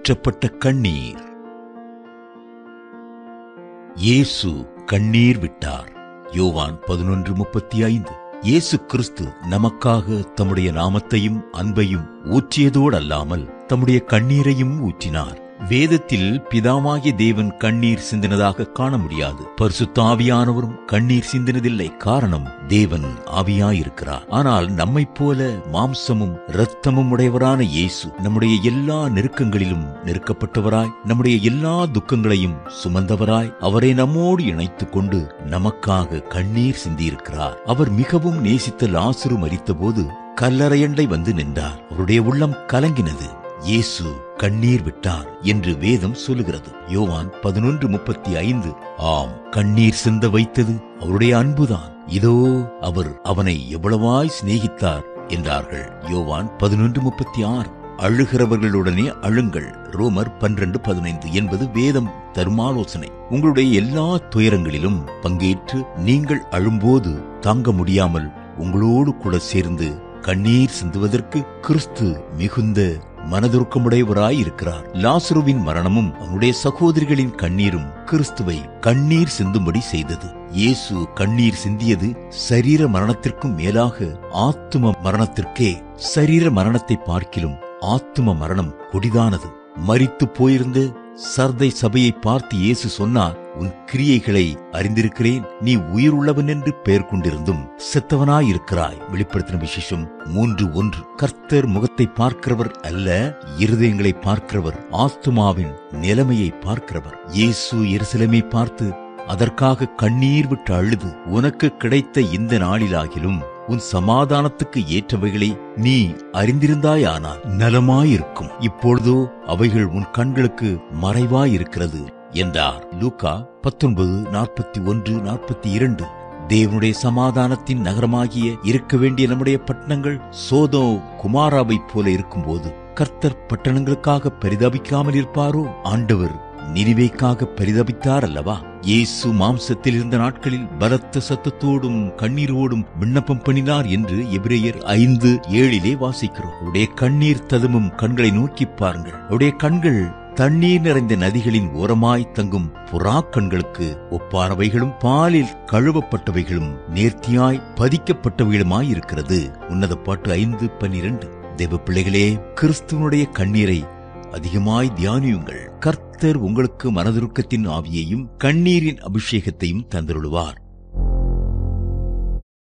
ஊற்றப்பட்ட கண்ணீர். இயேசு கண்ணீர் விட்டார். யோவான் 11:35. இயேசு கிறிஸ்து நமக்காக தம்முடைய நாமத்தையும் அன்பையும் ஊற்றியதோடு அல்லாமல் தம்முடைய கண்ணீரையும் ஊற்றினார். வேதத்தில் பிதாவாகிய தேவன் கண்ணீர் சிந்தினதாக காண முடியாது. பரிசுத்த ஆவியானவரும் கண்ணீர் சிந்தினதில்லை. காரணம், தேவன் ஆவியாயிருக்கிறார். ஆனால் நம்மைப் போல மாம்சமும் இரத்தமும் உடையவரான இயேசு நம்முடைய எல்லா நெருக்கங்களிலும் நெருக்கப்பட்டவராய், நம்முடைய எல்லா துக்கங்களையும் சுமந்தவராய், அவரை நம்மோடு இணைத்துக் கொண்டு நமக்காக கண்ணீர் சிந்தியிருக்கிறார். அவர் மிகவும் நேசித்த லாசரு மரித்தபோது கல்லறையண்டை வந்து நின்றார். அவருடைய உள்ளம் கலங்கினது. இயேசு கண்ணீர் விட்டார் என்று வேதம் சொல்லுகிறது. யோவான் 11:35. ஆம், கண்ணீர் சிந்த வைத்தது அவருடைய அன்புதான். இதோ அவர் அவனை எவ்வளவாய் சிநேகித்தார் என்றார்கள். யோவான் 11:36. அழுகிறவர்களுடனே அழுங்கள், ரோமர் 12:15 என்பது வேதம் தரும் ஆலோசனை. உங்களுடைய எல்லா துயரங்களிலும் பங்கேற்று நீங்கள் அழும்போது தாங்க முடியாமல் உங்களோடு கூட சேர்ந்து கண்ணீர் சிந்துவதற்கு கிறிஸ்து மிகுந்த மனதுருக்கமுடையவராயிருக்கிறார். லாசருவின் மரணமும் அவனுடைய சகோதரிகளின் கண்ணீரும் கிறிஸ்துவை கண்ணீர் சிந்தும்படி செய்தது. இயேசு கண்ணீர் சிந்தியது சரீர மரணத்திற்கும் மேலாக ஆத்தும மரணத்திற்கே. சரீர மரணத்தை பார்க்கிலும் ஆத்தும மரணம் கொடிதானது. மரித்து போயிருந்த சர்தை சபையை பார்த்து இயேசு சொன்னார், உன் கிரியைகளை அறிந்திருக்கிறேன். நீ உயிருள்ளவன் என்று பெயர் கொண்டிருந்தும் செத்தவனாயிருக்கிறாய். வெளிப்படுத்தின விசேஷம் 3:1. கர்த்தர் முகத்தை பார்க்கிறவர் அல்ல, இருதயங்களை பார்க்கிறவர், ஆத்துமாவின் நிலைமையை பார்க்கிறவர். இயேசு எருசலேமை பார்த்து அதற்காக கண்ணீர் விட்டு அழுது, உனக்கு கிடைத்த இந்த நாளிலாகிலும் உன் சமாதானத்துக்கு ஏற்றவைகளை நீ அறிந்திருந்தாயானால் நலமாயிருக்கும். இப்பொழுதோ அவைகள் உன் கண்களுக்கு மறைவாயிருக்கிறது என்றார். லூக்கா 19:41-42. தேவனுடைய சமாதானத்தின் நகரமாகிய இருக்க வேண்டிய நம்முடைய பட்டணங்கள் சோதோம் குமாராவை போல இருக்கும்போது கர்த்தர் பட்டணங்களுக்காக பரிதபிக்காமல் இருப்பாரோ? ஆண்டவர் நினிவேக்காக பரிதபித்தார் அல்லவா? இயேசு மாம்சத்தில் இருந்த நாட்களில் பலத்த சத்தத்தோடும் கண்ணீரோடும் விண்ணப்பம் பண்ணினார் என்று எபிரேயர் 5:7 வாசிக்கிறோம். அவருடைய கண்ணீர் ததும்பும் கண்களை நோக்கி பாருங்கள். அவருடைய கண்கள் தண்ணீர் நிறைந்த நதிகளின் ஓரமாய் தங்கும் புறா கண்களுக்கு ஒப்பானவைகளும் பாலில் கழுவப்பட்டவைகளும் நேர்த்தியாய் பதிக்கப்பட்டவைகளுமாயிருக்கிறது. உன்னத பாட்டு 5:12. தேவ பிள்ளைகளே, கிறிஸ்துவனுடைய கண்ணீரை அதிகமாய் தியானியுங்கள். கர்த்தர் உங்களுக்கு மனதுருக்கத்தின் ஆவியையும் கண்ணீரின் அபிஷேகத்தையும் தந்தருளுவார்.